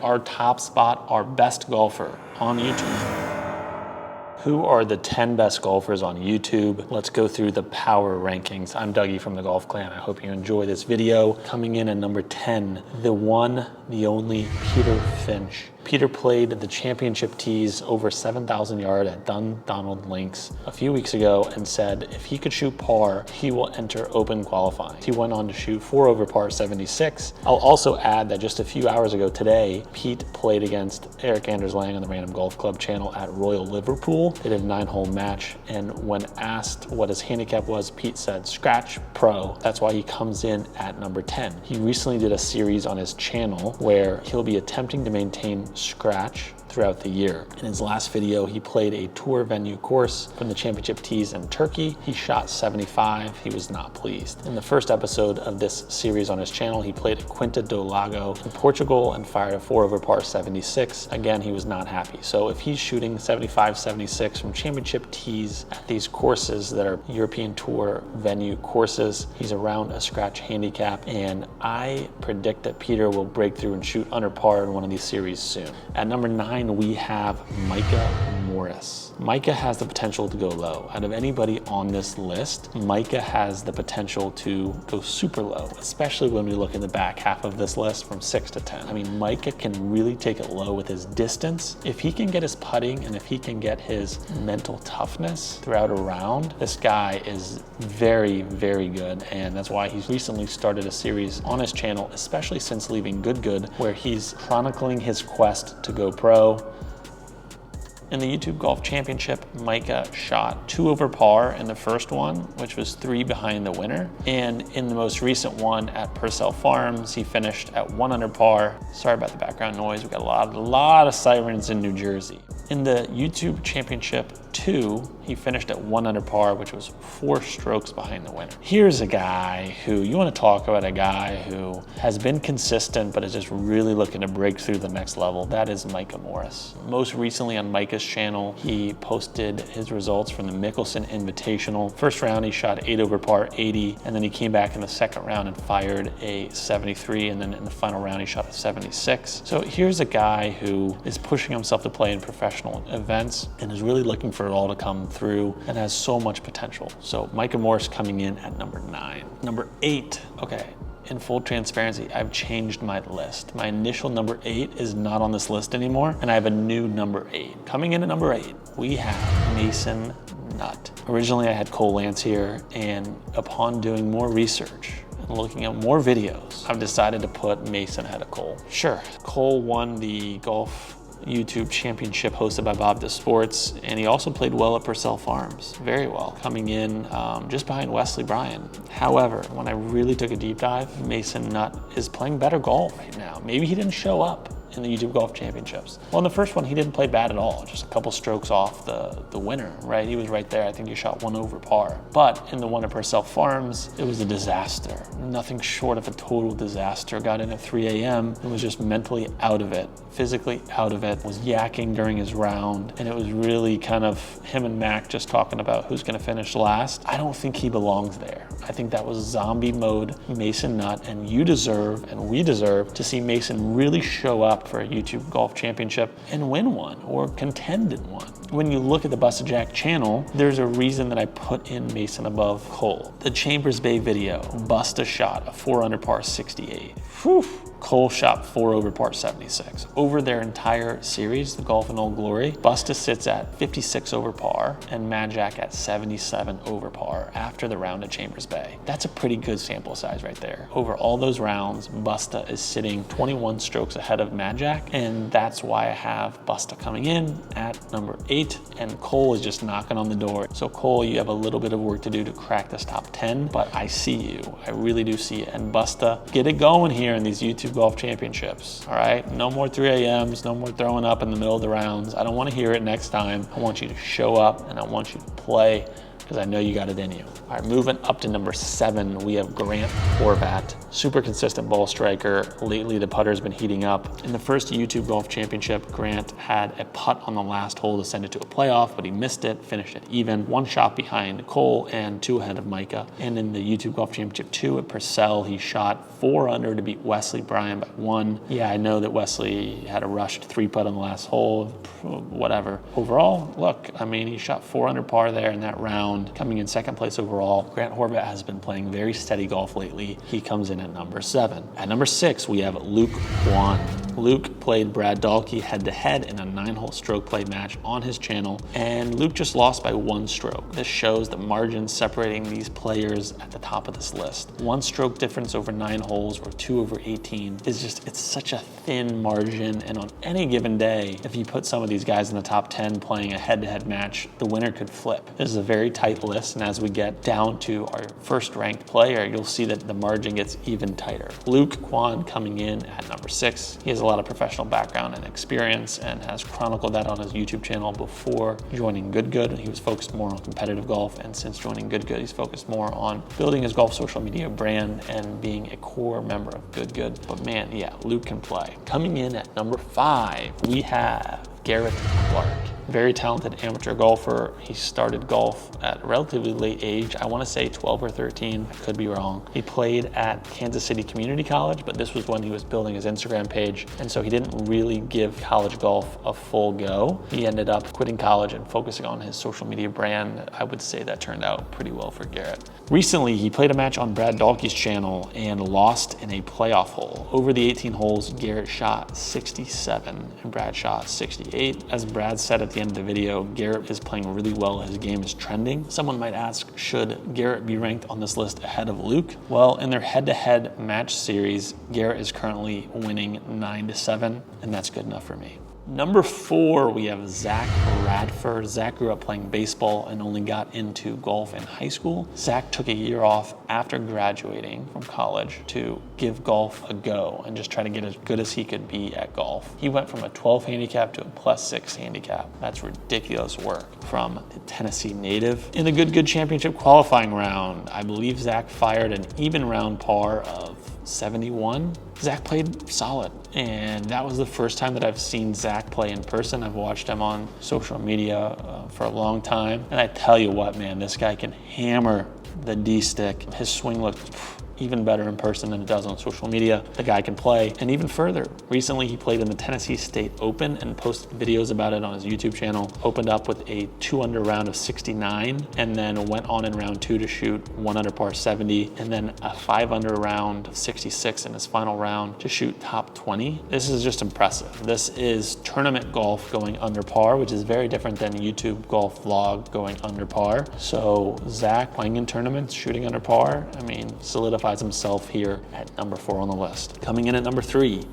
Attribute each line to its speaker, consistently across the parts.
Speaker 1: Our top spot, our best golfer on YouTube. Who are the 10 best golfers on YouTube? Let's go through the power rankings. I'm Dougie from the Golf Clan. I hope you enjoy this video. Coming in at number 10, the one, the only Peter Finch. Peter played the championship tees over 7,000 yards at Donald Links a few weeks ago and said if he could shoot par, he will enter open qualifying. He went on to shoot 4 over par 76. I'll also add that just a few hours ago today, Pete played against Eric Anders Lang on the Random Golf Club channel at Royal Liverpool. They did a 9-hole match, and when asked what his handicap was, Pete said scratch pro. That's why he comes in at number 10. He recently did a series on his channel where he'll be attempting to maintain scratch throughout the year. In his last video, he played a tour venue course from the championship tees in Turkey. He shot 75. He was not pleased. In the first episode of this series on his channel, he played at Quinta do Lago in Portugal and fired a 4 over par 76. Again, he was not happy. So if he's shooting 75, 76 from championship tees at these courses that are European Tour venue courses, he's around a scratch handicap, and I predict that Peter will break through and shoot under par in one of these series soon. At number 9, we have Micah Morris. Micah has the potential to go low. Out of anybody on this list, Micah has the potential to go super low, especially when we look in the back half of this list from 6 to 10. I mean, Micah can really take it low with his distance. If he can get his putting and if he can get his mental toughness throughout a round, this guy is very, very good. And that's why he's recently started a series on his channel, especially since leaving Good, where he's chronicling his quest to go pro. In the YouTube Golf Championship, Micah shot 2 over par in the first one, which was 3 behind the winner. And in the most recent one at Purcell Farms, he finished at 1 under par. Sorry about the background noise. We got a lot of sirens in New Jersey. In the YouTube Championship 2, he finished at 1 under par, which was 4 strokes behind the winner. Here's a guy who, you want to talk about a guy who has been consistent, but is just really looking to break through the next level. That is Micah Morris. Most recently on Micah's channel, he posted his results from the Mickelson Invitational. First round, he shot 8 over par 80, and then he came back in the second round and fired a 73, and then in the final round, he shot a 76. So here's a guy who is pushing himself to play in professional events and is really looking for it all to come through and has so much potential. So Micah Morris coming in at number 9. Number 8, okay. In full transparency, I've changed my list. My initial number 8 is not on this list anymore, and I have a new number 8. Coming in at number 8, we have Mason Nutt. Originally, I had Cole Lance here, and upon doing more research and looking at more videos, I've decided to put Mason ahead of Cole. Sure, Cole won the golf YouTube Championship hosted by Bob the Sports, and he also played well at Purcell Farms, very well, coming in just behind Wesley Bryan. However, when I really took a deep dive, Mason Nutt is playing better golf right now. Maybe he didn't show up in the YouTube Golf Championships. Well, in the first one, he didn't play bad at all, just a couple strokes off the winner, right? He was right there. I think he shot 1 over par. But in the one at Purcell Farms, it was a disaster. Nothing short of a total disaster. Got in at 3 a.m. and was just mentally out of it, physically out of it, was yakking during his round, and it was really kind of him and Mac just talking about who's gonna finish last. I don't think he belongs there. I think that was zombie mode Mason Nutt, and you deserve, and we deserve, to see Mason really show up for a YouTube Golf Championship and win one or contend in one. When you look at the Busta Jack channel, there's a reason that I put in Mason above Cole. The Chambers Bay video, Busta shot a 4 under par 68. Whew. Cole shot 4 over par 76. Over their entire series, the Golf in Old Glory, Busta sits at 56 over par and Mad Jack at 77 over par after the round at Chambers Bay. That's a pretty good sample size right there. Over all those rounds, Busta is sitting 21 strokes ahead of Mad Jack, and that's why I have Busta coming in at number 8, and Cole is just knocking on the door. So Cole, you have a little bit of work to do to crack this top 10, but I see you. I really do see it. And Busta, get it going here in these YouTube Golf Championships, all right? No more 3 a.m.s, no more throwing up in the middle of the rounds. I don't want to hear it next time. I want you to show up and I want you to play because I know you got it in you. All right, moving up to number 7, we have Grant Horvat. Super consistent ball striker. Lately, the putter's been heating up. In the first YouTube Golf Championship, Grant had a putt on the last hole to send it to a playoff, but he missed it, finished it even. 1 shot behind Cole and 2 ahead of Micah. And in the YouTube Golf Championship 2 at Purcell, he shot 4 under to beat Wesley Bryan by 1. Yeah, I know that Wesley had a rushed 3-putt on the last hole, whatever. Overall, look, I mean, he shot 4 under par there in that round, coming in 2nd place overall. Grant Horvat has been playing very steady golf lately. He comes in at number 7. At number 6, we have Luke Quade. Luke played Brad Dahlke head-to-head in a 9-hole stroke play match on his channel, and Luke just lost by 1 stroke. This shows the margin separating these players at the top of this list. 1 stroke difference over 9 holes or 2 over 18 is just, it's such a thin margin, and on any given day, if you put some of these guys in the top 10 playing a head-to-head match, the winner could flip. This is a very tight list, and as we get down to our first-ranked player, you'll see that the margin gets even tighter. Luke Quade coming in at number 6. He has a lot of professional background and experience and has chronicled that on his YouTube channel before joining Good Good. He was focused more on competitive golf, and since joining Good Good, he's focused more on building his golf social media brand and being a core member of Good Good. But man, yeah, Luke can play. Coming in at number 5, we have Garrett Clark. Very talented amateur golfer. He started golf at a relatively late age. I want to say 12 or 13. I could be wrong. He played at Kansas City Community College, but this was when he was building his Instagram page, and so he didn't really give college golf a full go. He ended up quitting college and focusing on his social media brand. I would say that turned out pretty well for Garrett. Recently, he played a match on Brad Dahlke's channel and lost in a playoff hole. Over the 18 holes, Garrett shot 67 and Brad shot 68. As Brad said at the end of the video, Garrett is playing really well. His game is trending. Someone might ask, should Garrett be ranked on this list ahead of Luke? Well, in their head-to-head match series, Garrett is currently winning 9-7, and that's good enough for me. Number 4, we have Zach Radford. Zach grew up playing baseball and only got into golf in high school. Zach took a year off after graduating from college to give golf a go and just try to get as good as he could be at golf. He went from a 12 handicap to a +6 handicap. That's ridiculous work from a Tennessee native. In the Good Good Championship qualifying round, I believe Zach fired an even round par of 71. Zach played solid, and that was the first time that I've seen Zach play in person. I've watched him on social media for a long time, and I tell you what, man, this guy can hammer the D-stick. His swing looked even better in person than it does on social media. The guy can play, and even further. Recently, he played in the Tennessee State Open and posted videos about it on his YouTube channel. Opened up with a 2-under round of 69, and then went on in round 2 to shoot 1 under par 70, and then a 5-under round of 66 in his final round to shoot top 20. This is just impressive. This is tournament golf going under par, which is very different than YouTube golf vlog going under par. So Zach playing in tournaments, shooting under par, I mean, solidifies himself here at number 4 on the list. Coming in at number 3,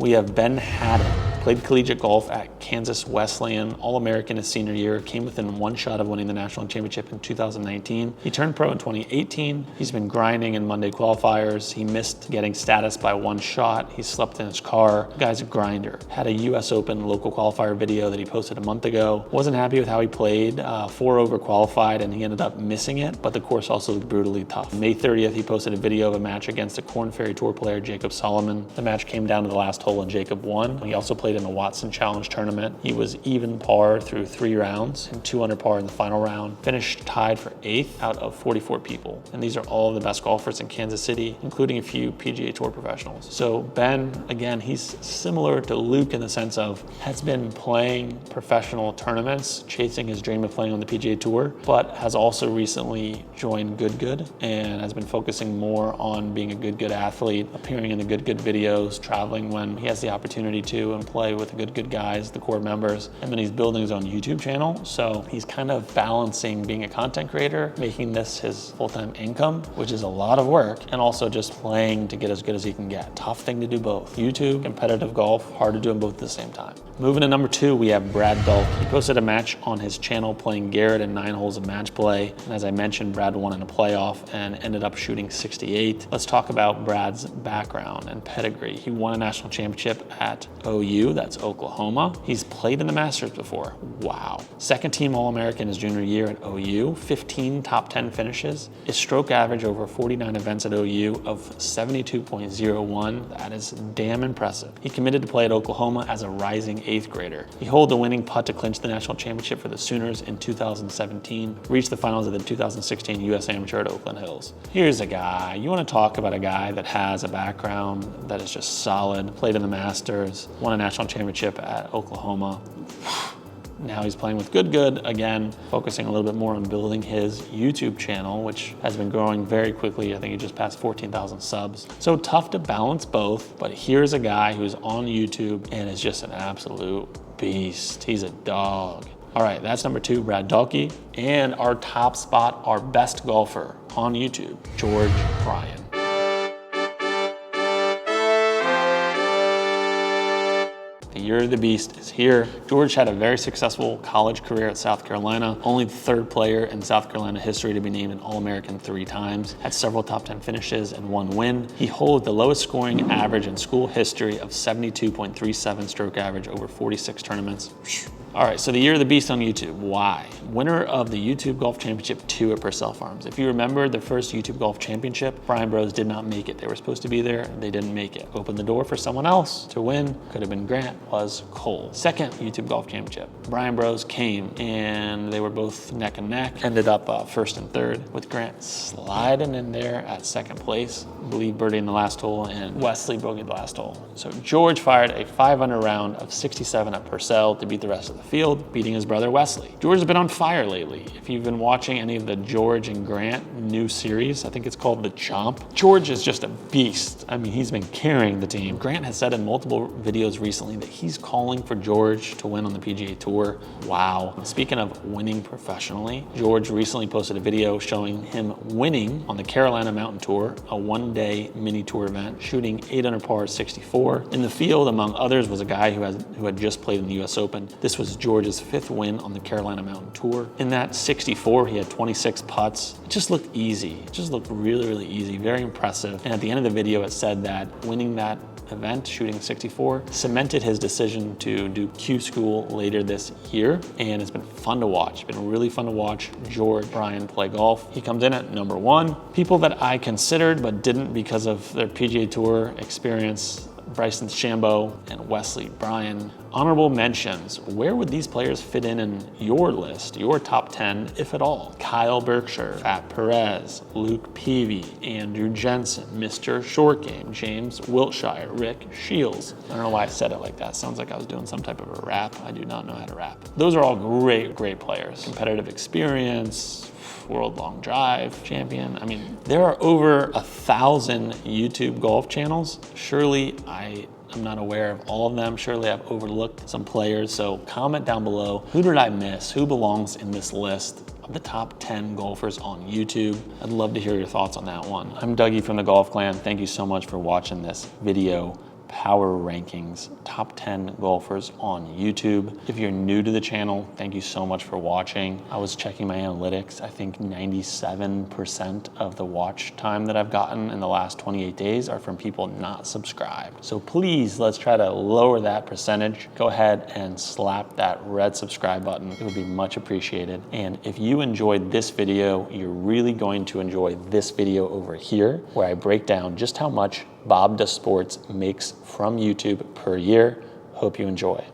Speaker 1: we have Ben Haddon. Played collegiate golf at Kansas Wesleyan, All-American his senior year, came within 1 shot of winning the national championship in 2019. He turned pro in 2018. He's been grinding in Monday qualifiers. He missed getting status by 1 shot. He slept in his car. The guy's a grinder. Had a US Open local qualifier video that he posted a month ago. Wasn't happy with how he played. 4 over qualified, and he ended up missing it, but the course also looked brutally tough. May 30th, he posted a video of a match against the Korn Ferry Tour player Jacob Solomon. The match came down to the last hole and Jacob won. He also played in the Watson Challenge tournament. He was even par through 3 rounds and 2 under par in the final round. Finished tied for 8th out of 44 people. And these are all of the best golfers in Kansas City, including a few PGA Tour professionals. So Ben, again, he's similar to Luke in the sense of has been playing professional tournaments, chasing his dream of playing on the PGA Tour, but has also recently joined Good Good and has been focusing more on being a Good athlete, appearing in the Good videos, traveling when he has the opportunity to, and play with the Good guys, the core members. And then he's building his own YouTube channel. So he's kind of balancing being a content creator, making this his full-time income, which is a lot of work, and also just playing to get as good as he can get. Tough thing to do both. YouTube, competitive golf, hard to do them both at the same time. Moving to number 2, we have Brad Dahlke. He posted a match on his channel playing Garrett in 9 holes of match play. And as I mentioned, Brad won in a playoff and ended up shooting 68. Let's talk about Brad's background and pedigree. He won a national championship championship at OU, that's Oklahoma. He's played in the Masters before. Wow. Second team All-American his junior year at OU, 15 top 10 finishes. His stroke average over 49 events at OU of 72.01. That is damn impressive. He committed to play at Oklahoma as a rising 8th grader. He holed the winning putt to clinch the national championship for the Sooners in 2017, reached the finals of the 2016 U.S. Amateur at Oakland Hills. Here's a guy, you want to talk about a guy that has a background that is just solid, played in the Masters, won a national championship at Oklahoma. Now he's playing with Good again, focusing a little bit more on building his YouTube channel, which has been growing very quickly. I think he just passed 14,000 subs. So tough to balance both, but here's a guy who's on YouTube and is just an absolute beast. He's a dog. All right, that's number 2, Brad Dahlke. And our top spot, our best golfer on YouTube, George Bryan. The year of the beast is here. George had a very successful college career at South Carolina, only the 3rd player in South Carolina history to be named an All-American 3 times, had several top 10 finishes and 1 win. He holds the lowest scoring average in school history of 72.37 stroke average over 46 tournaments. All right, so the year of the beast on YouTube. Why? Winner of the YouTube Golf Championship 2 at Purcell Farms. If you remember the first YouTube Golf Championship, Bryan Bros did not make it. They were supposed to be there, they didn't make it. Opened the door for someone else to win. Could have been Grant, was Cole. Second YouTube Golf Championship. Bryan Bros came and they were both neck and neck. Ended up 1st and 3rd with Grant sliding in there at 2nd place. I believe birdie in the last hole and Wesley bogeyed the last hole. So George fired a 5-under round of 67 at Purcell to beat the rest of the field, beating his brother Wesley. George has been on fire lately. If you've been watching any of the George and Grant new series, I think it's called The Chomp. George is just a beast. I mean, he's been carrying the team. Grant has said in multiple videos recently that he's calling for George to win on the PGA Tour. Wow. Speaking of winning professionally, George recently posted a video showing him winning on the Carolina Mountain Tour, a 1-day mini tour event, shooting 8 under par 64. In the field, among others, was a guy who had just played in the US Open. This was George's 5th win on the Carolina Mountain Tour. In that 64, he had 26 putts. It just looked easy. It just looked really, really easy, very impressive. And at the end of the video, it said that winning that event, shooting 64, cemented his decision to do Q School later this year, and it's been fun to watch. It's been really fun to watch George Bryan play golf. He comes in at number 1. People that I considered but didn't because of their PGA Tour experience, Bryson DeChambeau and Wesley Bryan. Honorable mentions, where would these players fit in your list, your top 10, if at all? Kyle Berkshire, Fat Perez, Luke Peavy, Andrew Jensen, Mr. Short Game, James Wiltshire, Rick Shields. I don't know why I said it like that. Sounds like I was doing some type of a rap. I do not know how to rap. Those are all great, great players. Competitive experience, World Long Drive champion. I mean, there are over 1,000 YouTube golf channels. Surely I'm not aware of all of them. Surely I've overlooked some players. So comment down below, who did I miss? Who belongs in this list of the top 10 golfers on YouTube? I'd love to hear your thoughts on that one. I'm Dougie from the Golf Clan. Thank you so much for watching this video. Power rankings, top 10 golfers on YouTube. If you're new to the channel, thank you so much for watching. I was checking my analytics. I think 97% of the watch time that I've gotten in the last 28 days are from people not subscribed. So please, let's try to lower that percentage. Go ahead and slap that red subscribe button. It would be much appreciated. And if you enjoyed this video, you're really going to enjoy this video over here, where I break down just how much Bob Does Sports makes from YouTube per year. Hope you enjoy.